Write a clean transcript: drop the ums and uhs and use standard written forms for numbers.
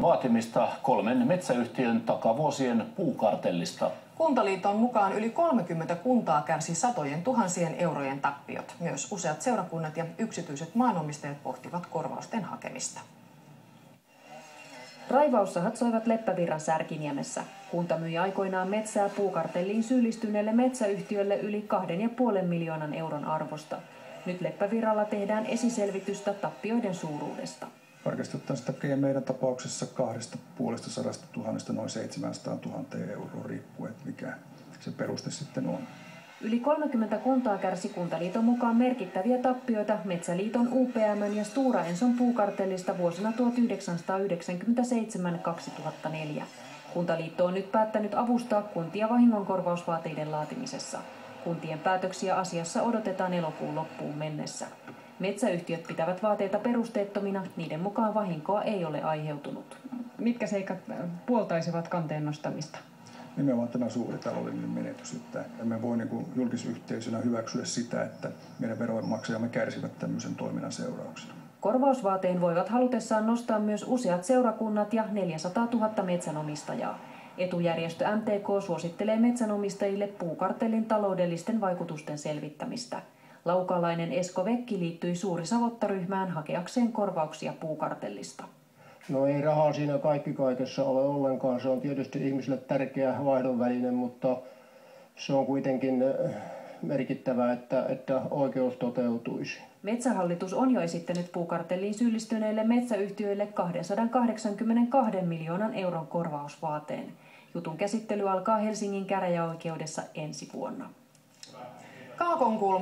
vaatimista 3 metsäyhtiön takavuosien puukartellista. Kuntaliiton mukaan yli 30 kuntaa kärsi satojen tuhansien eurojen tappiot. Myös useat seurakunnat ja yksityiset maanomistajat pohtivat korvausten hakemista. Raivaussahat soivat Leppävirran Särkiniemessä. Kunta myi aikoinaan metsää puukartelliin syyllistyneelle metsäyhtiölle yli 2,5 miljoonan euron arvosta. Nyt Leppävirralla tehdään esiselvitystä tappioiden suuruudesta. Tarkistetaan sitä meidän tapauksessa 250 000 noin 700 000 euroa riippuen, mikä se peruste sitten on. Yli 30 kuntaa kärsi Kuntaliiton mukaan merkittäviä tappioita Metsäliiton, UPM:n ja Stora Enson puukartellista vuosina 1997–2004. Kuntaliitto on nyt päättänyt avustaa kuntia vahingonkorvausvaateiden laatimisessa. Kuntien päätöksiä asiassa odotetaan elokuun loppuun mennessä. Metsäyhtiöt pitävät vaateita perusteettomina, niiden mukaan vahinkoa ei ole aiheutunut. Mitkä seikat puoltaisivat kanteen nostamista? Nimenomaan tämä suuri taloudellinen menetys, että emme voi julkisyhteisönä hyväksyä sitä, että meidän veronmaksajamme kärsivät tämmöisen toiminnan seurauksena. Korvausvaateen voivat halutessaan nostaa myös useat seurakunnat ja 400 000 metsänomistajaa. Etujärjestö MTK suosittelee metsänomistajille puukartellin taloudellisten vaikutusten selvittämistä. Laukalainen Esko Vekki liittyi Suuri-Savotta-ryhmään hakeakseen korvauksia puukartellista. No ei rahaa siinä kaikki kaikessa ole ollenkaan. Se on tietysti ihmisille tärkeä vaihdonväline, mutta se on kuitenkin merkittävää, että oikeus toteutuisi. Metsähallitus on jo esittänyt puukartelliin syyllistyneille metsäyhtiöille 282 miljoonan euron korvausvaateen. Jutun käsittely alkaa Helsingin käräjäoikeudessa ensi vuonna. Kaakonkulma